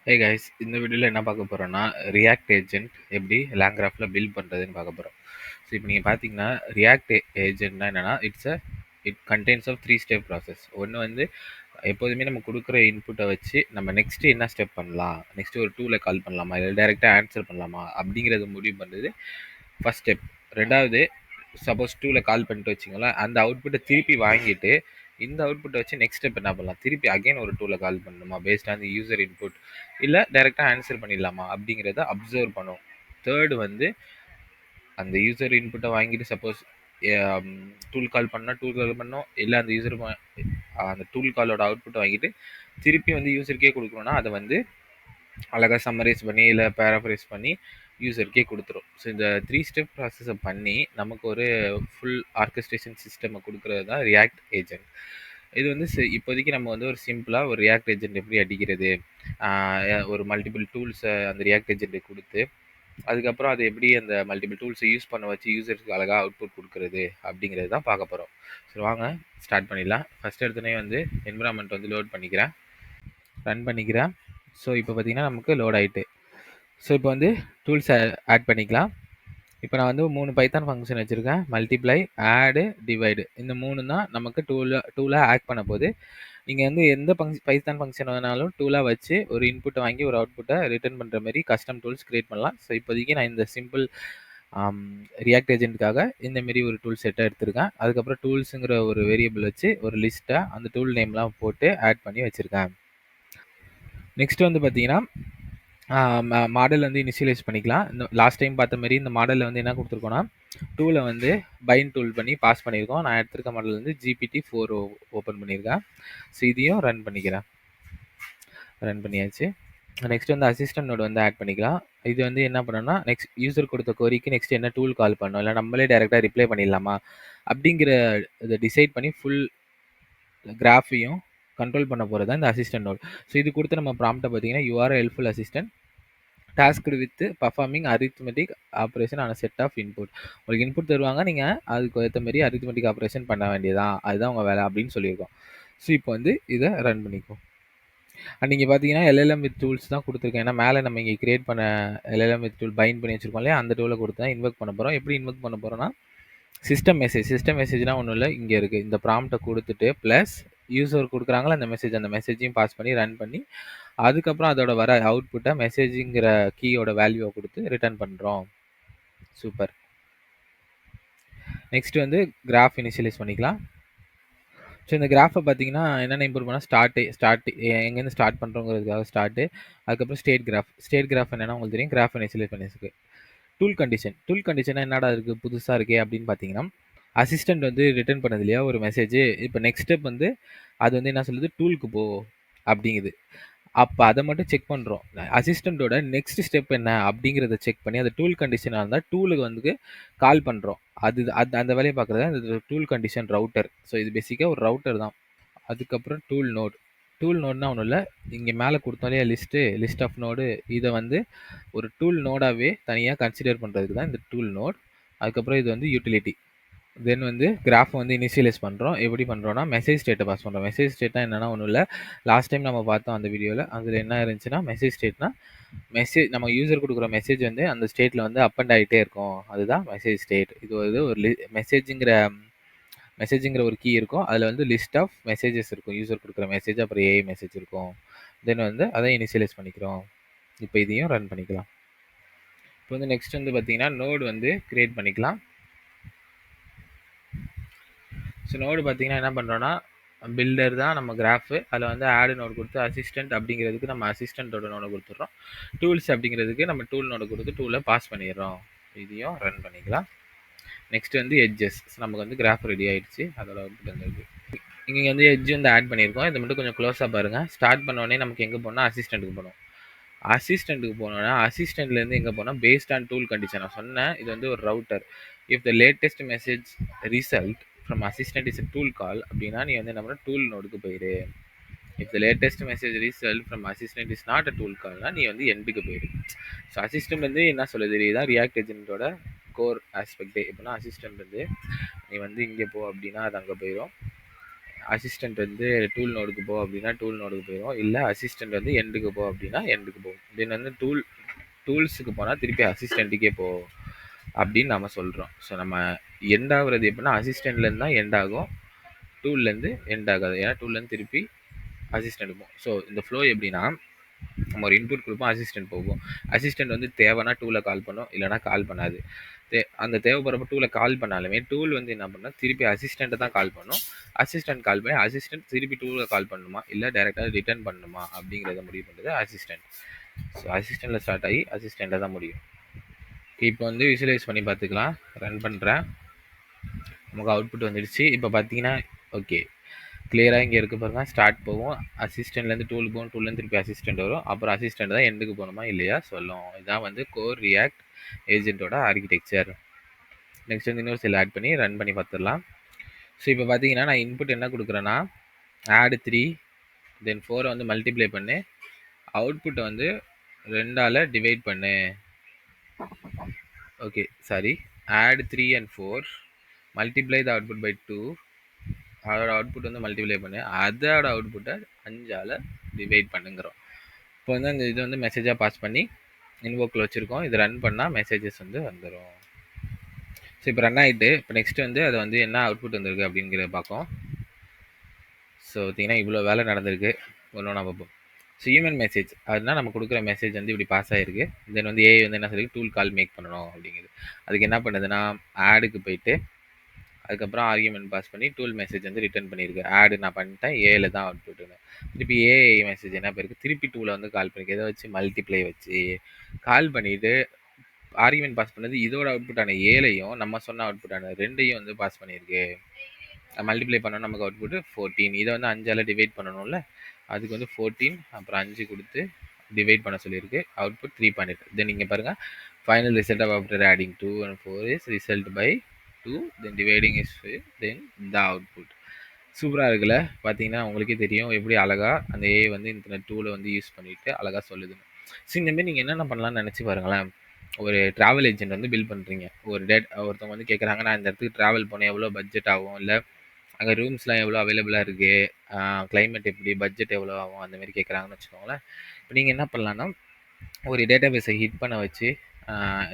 Hey guys, இந்த வீடியோவில் என்ன பார்க்க போகிறோன்னா ரியாக்ட் ஏஜென்ட் எப்படி லேங்க்ராஃபில் பில்ட் பண்ணுறதுன்னு பார்க்க போகிறோம். ஸோ இப்போ நீங்கள் பார்த்தீங்கன்னா ரியாக்ட் ஏஜென்ட்னா என்னென்னா it contains of 3 step process. ஒன்று வந்து எப்போதுமே நம்ம கொடுக்குற இன்புட்டை வச்சு நம்ம நெக்ஸ்ட்டு என்ன ஸ்டெப் பண்ணலாம், நெக்ஸ்ட்டு ஒரு டூலை கால் பண்ணலாமா இல்லை டேரெக்டாக ஆன்சர் பண்ணலாமா அப்படிங்கிறத முடிவு பண்ணுறது ஃபஸ்ட் ஸ்டெப். ரெண்டாவது, சப்போஸ் டூவில் கால் பண்ணிட்டு வச்சிங்களேன், அந்த அவுட்புட்டை திருப்பி வாங்கிட்டு இந்த அவுட்புட்டை வச்சு நெக்ஸ்ட் ஸ்டெப் என்ன பண்ணலாம், திருப்பி அகைன் ஒரு டூவில் கால் பண்ணணுமா based on the user input, இல்லை டைரெக்டாக ஆன்சர் பண்ணிடலாமா அப்படிங்கிறத அப்சர்வ் பண்ணும். தேர்டு வந்து அந்த யூசர் இன்புட்டை வாங்கிட்டு சப்போஸ் டூல் கால் பண்ணால் டூல் கால் பண்ணோம், இல்லை அந்த யூசர் அந்த டூல் காலோட அவுட்புட்டை வாங்கிட்டு திருப்பி வந்து யூசருக்கே கொடுக்கணும்னா அதை வந்து அழகாக சம்மரைஸ் பண்ணி இல்லை பேராஃப்ரைஸ் பண்ணி யூசருக்கே கொடுத்துரும். ஸோ இந்த 3 ஸ்டெப் ப்ராசஸை பண்ணி நமக்கு ஒரு ஃபுல் ஆர்கஸ்ட்ரேஷன் சிஸ்டம் கொடுக்குறது தான் ரியாக்ட் ஏஜென்ட். இது வந்து இப்போதைக்கு நம்ம வந்து ஒரு சிம்பிளாக ஒரு ரியாக்ட் ஏஜென்ட் எப்படி அடிக்கிறது, ஒரு மல்டிபிள் டூல்ஸை அந்த ரியாக்ட் ஏஜென்ட்டுக்கு கொடுத்து அதுக்கப்புறம் அதை எப்படி அந்த மல்டிபிள் டூல்ஸை யூஸ் பண்ண வச்சு யூசருக்கு அழகாக அவுட்புட் கொடுக்குறது அப்படிங்கிறது தான் பார்க்க போகிறோம். சரி வாங்க ஸ்டார்ட் பண்ணிடலாம். ஃபஸ்ட் எடுத்தோடனே வந்து என்விரான்மெண்ட் வந்து லோட் பண்ணிக்கிறேன், ரன் பண்ணிக்கிறேன். ஸோ இப்போ பார்த்தீங்கன்னா நமக்கு லோட் ஆகிட்டு. ஸோ இப்போ வந்து டூல்ஸை ஆட் பண்ணிக்கலாம். இப்போ நான் வந்து 3 பைத்தான் ஃபங்க்ஷன் வச்சுருக்கேன், மல்டிப்ளை, ஆடு, டிவைடு. இந்த 3 தான் நமக்கு டூலாக ஆட் பண்ண போது. நீங்கள் வந்து எந்த பைத்தான் ஃபங்க்ஷன் வேணாலும் டூலாக வச்சு ஒரு இன்புட்டை வாங்கி ஒரு அவுட்புட்டை ரிட்டர்ன் பண்ணுற மாதிரி கஸ்டம் டூல்ஸ் க்ரியேட் பண்ணலாம். ஸோ இப்போதைக்கு நான் இந்த சிம்பிள் ரியாக்ட் ஏஜென்ட்டுக்காக இந்தமாரி ஒரு டூல் செட்டாக எடுத்திருக்கேன். அதுக்கப்புறம் டூல்ஸுங்கிற ஒரு வேரியபிள் வச்சு ஒரு லிஸ்ட்டை அந்த டூல் நேம்லாம் போட்டு ஆட் பண்ணி வச்சுருக்கேன். நெக்ஸ்ட் வந்து பார்த்தீங்கன்னா மாடல் வந்து இனிஷியலைஸ் பண்ணிக்கலாம். இந்த லாஸ்ட் டைம் பார்த்த மாதிரி இந்த மாடலில் வந்து என்ன கொடுத்துருக்கோன்னா டூலை வந்து பைண்ட் டூல் பண்ணி பாஸ் பண்ணியிருக்கோம். நான் எடுத்திருக்க மாடல் வந்து GPT-4 ஓப்பன் பண்ணியிருக்கேன். ஸோ இதையும் ரன் பண்ணிக்கிறேன். ரன் பண்ணியாச்சு. நெக்ஸ்ட் வந்து அசிஸ்டன்ட் நோடு வந்து ஆட் பண்ணிக்கலாம். இது வந்து என்ன பண்ணோன்னா நெக்ஸ்ட் யூசர் கொடுத்த கோரிக்கு நெக்ஸ்ட் என்ன டூல் கால் பண்ணோம், இல்லை நம்மளே டைரெக்டாக ரிப்ளை பண்ணிடலாமா அப்படிங்கிற இதை டிசைட் பண்ணி ஃபுல் கிராஃபையும் கண்ட்ரோல் பண்ண போகிறது தான் இந்த அசிஸ்டன்ட் நோட். ஸோ இது கொடுத்து நம்ம ப்ராம்ப்டை பார்த்தீங்கன்னா you're helpful assistant tasked with performing arithmetic operation on a set of input. உங்களுக்கு இன்புட் தருவாங்க, நீங்கள் அதுக்கு ஏற்ற மாதிரி அரித்மெட்டிக் ஆப்ரேஷன் பண்ண வேண்டியதான், அதுதான் உங்கள் வேலை அப்படின்னு சொல்லியிருக்கோம். ஸோ இப்போ வந்து இதை ரன் பண்ணிக்கும். அண்ட் நீங்கள் பார்த்தீங்கன்னா எல்எல்எம் வித் டூல்ஸ் தான் கொடுத்துருக்கேன். ஏன்னா மேலே நம்ம இங்கே கிரியேட் பண்ண எல்எல்எம் வித் டூல் பைண்ட் பண்ணி வச்சுருக்கோம் இல்லையா, அந்த டூலை கொடுத்து தான் இன்வெர்க் பண்ண போகிறோம். எப்படி இன்வெர்க் பண்ண போகிறோம்னா சிஸ்டம் மெசேஜ்னால் ஒன்றும் இல்லை, இங்கே இருக்குது. இந்த ப்ராம்ப்டை கொடுத்துட்டு ப்ளஸ் யூசர் கொடுக்குறாங்களா அந்த மெசேஜையும் பாஸ் பண்ணி ரன் பண்ணி அதுக்கப்புறம் அதோட வர அவுட்புட்டை மெசேஜுங்கிற கீயோட வேல்யூவை கொடுத்து ரிட்டர்ன் பண்ணுறோம். சூப்பர். நெக்ஸ்ட் வந்து கிராஃப் இனிஷியலைஸ் பண்ணிக்கலாம். ஸோ இந்த கிராஃபை பார்த்தீங்கன்னா என்னென்ன இம்ப்ரூவ் பண்ணால் ஸ்டார்ட் எங்கேருந்து ஸ்டார்ட் பண்ணுறோங்கிறதுக்காக ஸ்டார்ட்டு, அதுக்கப்புறம் ஸ்டேட் கிராஃப் என்னென்னா உங்களுக்கு தெரியும், கிராஃப் இனிஷியலைஸ் பண்ணியிருக்கு. டூல் கண்டிஷனாக என்னடா இருக்குது புதுசாக இருக்கே அப்படின்னு பார்த்தீங்கன்னா அசிஸ்டன்ட் வந்து ரிட்டர்ன் பண்ணது இல்லையா ஒரு மெசேஜ். இப்போ நெக்ஸ்ட் ஸ்டெப் வந்து அது வந்து என்ன சொல்லுது, டூலுக்கு போ அப்படிங்குது. அப்போ அதை மட்டும் செக் பண்ணுறோம். அசிஸ்டண்ட்டோட நெக்ஸ்ட் ஸ்டெப் என்ன அப்படிங்கிறத செக் பண்ணி அது டூல் கண்டிஷனாக இருந்தால் டூலுக்கு வந்து கால் பண்ணுறோம். அந்த வேலையை பார்க்குறது தான் இந்த டூல் கண்டிஷன் ரவுட்டர். ஸோ இது பேசிக்காக ஒரு ரவுட்டர் தான். அதுக்கப்புறம் டூல் நோட்னா ஒன்றும் இல்லை, இங்கே மேலே கொடுத்தோம் இல்லையா லிஸ்ட் ஆஃப் நோடு, இதை வந்து ஒரு டூல் நோடாகவே தனியாக கன்சிடர் பண்ணுறதுக்கு தான் இந்த டூல் நோட். அதுக்கப்புறம் இது வந்து யூட்டிலிட்டி. தென் வந்து கிராஃப் வந்து இனிஷியலைஸ் பண்ணுறோம். எப்படி பண்ணுறோன்னா மெசேஜ் ஸ்டேட்டை பாஸ் பண்ணுறோம். மெசேஜ் ஸ்டேட்னா என்னென்னா ஒன்றும் இல்லை, லாஸ்ட் டைம் நம்ம பார்த்தோம் அந்த வீடியோவில், அதில் என்ன இருந்துச்சுன்னா மெசேஜ் ஸ்டேட்னா நம்ம யூசர் கொடுக்குற மெசேஜ் வந்து அந்த ஸ்டேட்டில் வந்து அப் அண்ட் ஆகிட்டே இருக்கும், அதுதான் மெசேஜ் ஸ்டேட். இது வந்து ஒரு மெசேஜுங்கிற ஒரு கீ இருக்கும், அதில் வந்து லிஸ்ட் ஆஃப் மெசேஜஸ் இருக்கும், யூசர் கொடுக்குற மெசேஜ் அப்புறம் ஏஐ மெசேஜ் இருக்கும். தென் வந்து அதை இனிஷியலைஸ் பண்ணிக்கிறோம். இப்போ இதையும் ரன் பண்ணிக்கலாம். இப்போ வந்து நெக்ஸ்ட் வந்து பார்த்தீங்கன்னா நோடு வந்து கிரியேட் பண்ணிக்கலாம். ஸோ நோடு பார்த்தீங்கன்னா என்ன பண்ணுறோன்னா பில்டர் தான் நம்ம கிராஃபு, அதில் வந்து ஆடு நோடு கொடுத்து அசிஸ்டன்ட் அப்படிங்கிறதுக்கு நம்ம அசிஸ்டண்ட்டோட நோடு கொடுத்துட்றோம். டூல்ஸ் அப்படிங்கிறதுக்கு நம்ம டூல் நோடு கொடுத்து டூலை பாஸ் பண்ணிடுறோம். இதையும் ரன் பண்ணிக்கலாம். நெக்ஸ்ட் வந்து எட்ஜஸ். நமக்கு வந்து கிராஃப் ரெடி ஆகிடுச்சு, அதோட அவுட்புட் வந்துருக்கு. இங்கே வந்து எட்ஜ் வந்து ஆட் பண்ணியிருக்கோம். இதை மட்டும் கொஞ்சம் க்ளோஸாக பாருங்கள். ஸ்டார்ட் பண்ணோடனே நமக்கு எங்கே போனால் அசிஸ்டண்ட்டுக்கு போகணும். அசிஸ்டண்ட்டுக்கு போனோன்னா அசிஸ்டண்ட்லேருந்து எங்கே போனால் பேஸ்ட் ஆன் டூல் கண்டிஷன். நான் சொன்னேன் இது வந்து ஒரு router. If the latest message result from assistant is tool call அப்படின்னா நீ வந்து என்ன பண்ண டூல் நோடுக்கு போயிடு. If the latest message result from assistant is not a tool கால்னா நீ வந்து எண்டுக்கு போயிடு. ஸோ அசிஸ்டன்ட் வந்து என்ன சொல்லுது, இதுதான் ரியாக்ட் ஏஜென்ட்டோட கோர் ஆஸ்பெக்டே. இப்போனா அசிஸ்டன்ட் வந்து நீ வந்து இங்கே போ அப்படின்னா அது அங்கே போயிடும். அசிஸ்டன்ட் வந்து டூல் நோடுக்கு போ அப்படின்னா டூல் நோடுக்கு போயிடும். இல்லை அசிஸ்டன்ட் வந்து எண்டுக்கு போ அப்படின்னா எண்டுக்கு போகும். தென் வந்து டூல்ஸுக்கு போனால் திருப்பி அசிஸ்டண்ட்டுக்கே போ அப்படின்னு நம்ம சொல்கிறோம். ஸோ நம்ம எண்ட் ஆகுறது எப்படின்னா அசிஸ்டண்ட்லேருந்து தான் எண்ட் ஆகும், டூல்லேருந்து எண்ட் ஆகாது. ஏன்னா டூல்லேருந்து திருப்பி அசிஸ்டண்ட் போகும். ஸோ இந்த ஃப்ளோ எப்படின்னா நம்ம ஒரு இன்புட் கொடுப்போம், அசிஸ்டன்ட் போகும். அசிஸ்டன்ட் வந்து தேவைன்னா டூலை கால் பண்ணும், இல்லைனா கால் பண்ணாது. அந்த தேவைப்படுறப்ப டூலை கால் பண்ணாலுமே டூல் வந்து என்ன பண்ணால் திருப்பி அசிஸ்டண்ட்டை தான் கால் பண்ணும். அசிஸ்டன்ட் கால் பண்ணி அசிஸ்டன்ட் திருப்பி டூலை கால் பண்ணணுமா இல்லை டேரெக்டாக ரிட்டர்ன் பண்ணணுமா அப்படிங்கிறத முடிவு பண்ணுறது அசிஸ்டன்ட். ஸோ அசிஸ்டண்ட்டில் ஸ்டார்ட் ஆகி அசிஸ்டண்ட்டில் தான் முடியும். இப்போ வந்து விசுவலைஸ் பண்ணி பார்த்துக்கலாம். ரன் பண்ணுறேன். நமக்கு அவுட்புட் வந்துடுச்சு. இப்போ பார்த்தீங்கன்னா ஓகே கிளியராக இங்கே இருக்க பாருங்க. ஸ்டார்ட் போகும், அசிஸ்டன்ட்லேருந்து டூல் போகும், டூல்லேருந்து திருப்பி அசிஸ்டன்ட் வரும், அப்புறம் அசிஸ்டன்ட் தான் எண்டுக்கு போகணுமா இல்லையா சொல்லும். இதான் வந்து கோர் ரியாக்ட் ஏஜென்ட்டோட ஆர்கிடெக்சர். நெக்ஸ்ட் வந்து இன்னொரு செல் ஆட் பண்ணி ரன் பண்ணி பார்த்துடலாம். ஸோ இப்போ பார்த்தீங்கன்னா நான் இன்புட் என்ன கொடுக்குறேன்னா ஆட் 3 தென் 4 வந்து மல்டிப்ளை பண்ணு, அவுட்புட்டை வந்து 2ஆல் டிவைட் பண்ணு. Okay sorry, add 3 and 4 multiply the output by 2, அதோட அவுட்புட் வந்து மல்டிப்ளை பண்ணு, அதோட அவுட்புட்டை 5ஆல் டிவைட் பண்ணுங்கிறோம். இப்போ வந்து அந்த இது வந்து மெசேஜாக பாஸ் பண்ணி இன்வோக்கில் வச்சுருக்கோம். இது ரன் பண்ணால் மெசேஜஸ் வந்து வந்துடும். ஸோ இப்போ ரன் ஆகிட்டு இப்போ நெக்ஸ்ட் வந்து அது வந்து என்ன அவுட்புட் வந்திருக்கு அப்படிங்கிறத பார்ப்போம். ஸோ பார்த்தீங்கன்னா இவ்வளோ வேலை நடந்திருக்கு. ஒன்று நான் பார்ப்போம். ஸோ ஹியூமன் மெசேஜ் அதுனா நம்ம கொடுக்குற மெசேஜ் வந்து இப்படி பாஸ் ஆகிருக்கு. தென் வந்து ஏஐ வந்து என்ன சொல்லி டூல் கால் மேக் பண்ணணும் அப்படிங்குது. அதுக்கு என்ன பண்ணுதுன்னா ஆடுக்கு போயிட்டு அதுக்கப்புறம் ஆர்கியூமெண்ட் பாஸ் பண்ணி டூல் மெசேஜ் வந்து ரிட்டர்ன் பண்ணியிருக்கு. ஆடு நான் பண்ணிட்டேன், ஏல தான் அவுட்புட்டுன்னு. திருப்பி ஏஐ மெசேஜ் என்ன போயிருக்கு, திருப்பி டூலை வந்து கால் பண்ணிருக்கு. எதை வச்சு மல்டிப்ளை வச்சு கால் பண்ணிவிட்டு ஆர்கியூமெண்ட் பாஸ் பண்ணது இதோட அவுட்புட்டான ஏலையும் நம்ம சொன்ன அவுட்புட்டான 2ஐயும் வந்து பாஸ் பண்ணியிருக்கு. மல்டிப்ளை பண்ணோம் நமக்கு அவுட்புட் 14. இதை வந்து 5ஆல் டிவைட் பண்ணணும்ல, அதுக்கு வந்து 14 அப்புறம் 5 கொடுத்து டிவைட் பண்ண சொல்லியிருக்கு. அவுட்புட் 3.8. தென் இங்கே பாருங்கள் final result of after adding 2 and 4 is result by 2 then dividing is 5 then the output. சூப்பராக இருக்குல்ல. பார்த்தீங்கன்னா உங்களுக்கே தெரியும் எப்படி அழகாக அந்த ஏஐ வந்து இந்த டூலை வந்து யூஸ் பண்ணிவிட்டு அழகாக சொல்லுதுங்க. ஸோ இந்தமாரி நீங்கள் என்னென்ன பண்ணலாம்னு நினச்சி பாருங்களேன். ஒரு ட்ராவல் ஏஜென்ட் வந்து பில் பண்ணுறீங்க. ஒருத்தவங்க வந்து கேட்குறாங்க நான் இந்த இடத்துக்கு ட்ராவல் போனேன் எவ்வளோ பட்ஜெட் ஆகும், இல்லை அங்கே ரூம்ஸ்லாம் எவ்வளோ அவைலபிளாக இருக்குது, கிளைமேட் எப்படி, பட்ஜெட் எவ்வளோ ஆகும், அந்தமாரி கேட்குறாங்கன்னு வச்சுக்கோங்களேன். இப்போ நீங்கள் என்ன பண்ணலான்னா ஒரு டேட்டா பேஸை ஹிட் பண்ண வச்சு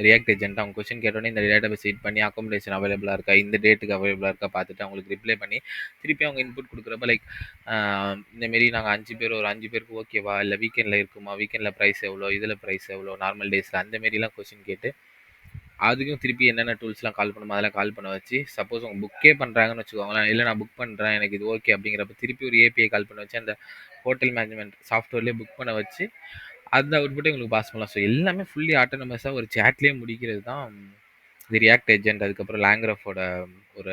ரியாக்ட் ஏஜென்ட் அவங்க கொஸ்டின் கேட்டோன்னே இந்த டேட்டா பேஸ் ஹிட் பண்ணி அக்காமடேஷன் அவைலபிளாக இருக்கா, இந்த டேட்டுக்கு அவைலபிளாக இருக்கா பார்த்துட்டு அவங்களுக்கு ரிப்ளை பண்ணி திருப்பி அவங்க இன்புட் கொடுக்குறப்ப லைக் இந்தமாரி நாங்கள் 5 பேர் ஒரு 5 பேருக்கு ஓகேவா, இல்லை வீக்கெண்டில் இருக்குமா, வீக்கெண்டில் ப்ரைஸ் எவ்வளோ, இதில் ப்ரைஸ் எவ்வளோ, நார்மல் டேஸில் அந்தமாரிலாம் கொஸ்டின் கேட்டு அதுக்கும் திருப்பி என்னென்ன டூல்ஸ்லாம் கால் பண்ணுமோ அதெல்லாம் கால் பண்ண வச்சு சப்போஸ் அவங்க புக்கே பண்ணுறாங்கன்னு வச்சுக்கோங்களேன், இல்லை நான் புக் பண்ணுறேன் எனக்கு இது ஓகே அப்படிங்கிறப்ப திருப்பி ஒரு ஏபிஐ கால் பண்ண வச்சு அந்த ஹோட்டல் மேனேஜ்மெண்ட் சாஃப்ட்வேர்லேயே புக் பண்ண வச்சு அந்த அவுட்புட்டை உங்களுக்கு பாஸ் பண்ணலாம். ஸோ எல்லாமே ஃபுல்லி ஆட்டோனமஸாக ஒரு சேட்லேயே முடிக்கிறது தான் இது ரியாக்ட் ஏஜென்ட். அதுக்கப்புறம் லேங்க்ராஃபோட ஒரு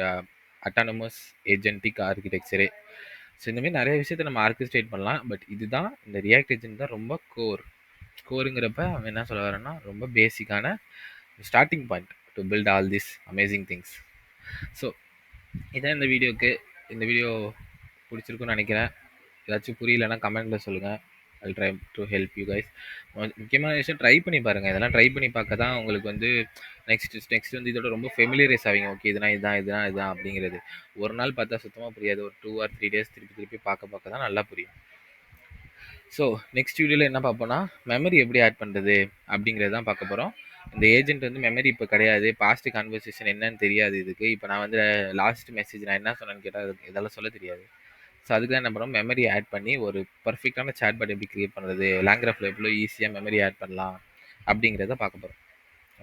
அட்டானமஸ் ஏஜென்டிக் ஆர்கிடெக்சரே. ஸோ இந்தமாரி நிறைய விஷயத்தை நம்ம ஆர்கெஸ்ட்ரேட் பண்ணலாம். பட் இதுதான் இந்த ரியாக்ட் ஏஜென்ட் தான் ரொம்ப கோருங்கிறப்ப அவன் என்ன சொல்ல வரேன்னா ரொம்ப பேசிக்கான starting point to build all this amazing things. So இதான் இந்த வீடியோ பிடிச்சிருக்குன்னு நினைக்கிறேன். ஏதாச்சும் புரியலன்னா கமெண்ட்டில் சொல்லுங்கள். I'll try to help you guys. முக்கியமான விஷயம் ட்ரை பண்ணி பாருங்கள். இதெல்லாம் ட்ரை பண்ணி பார்க்க தான் உங்களுக்கு வந்து நெக்ஸ்ட் வந்து இதோட ரொம்ப ஃபெமிலியரைஸ் ஆவீங்க. ஓகே இதுதான் அப்படிங்கிறது ஒரு நாள் பார்த்தா சுத்தமாக புரியாது. ஒரு 2 or 3 days திருப்பி பார்க்க தான் நல்லா புரியும். ஸோ நெக்ஸ்ட் வீடியோவில் என்ன பார்ப்போம்னா மெமரி எப்படி ஆட் பண்ணுறது அப்படிங்கிறது தான் பார்க்க போகிறோம். இந்த ஏஜென்ட் வந்து மெமரி இப்போ கிடையாது, பாஸ்ட் கான்வர்சேஷன் என்னன்னு தெரியாது இதுக்கு. இப்போ நான் வந்து லாஸ்ட் மெசேஜ் நான் என்ன சொன்னேன்னு கேட்டால் இதெல்லாம் சொல்ல தெரியாது. ஸோ அதுக்கு தான் என்ன பண்ணுறோம், மெமரி ஆட் பண்ணி ஒரு பர்ஃபெக்டான சேட்பாட் எப்படி க்ரியேட் பண்ணுறது, லேங்க்ராஃபில் எவ்வளோ ஈஸியாக மெமரி ஆட் பண்ணலாம் அப்படிங்கிறத பார்க்க போகிறோம்.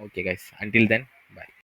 Okay guys, until then by.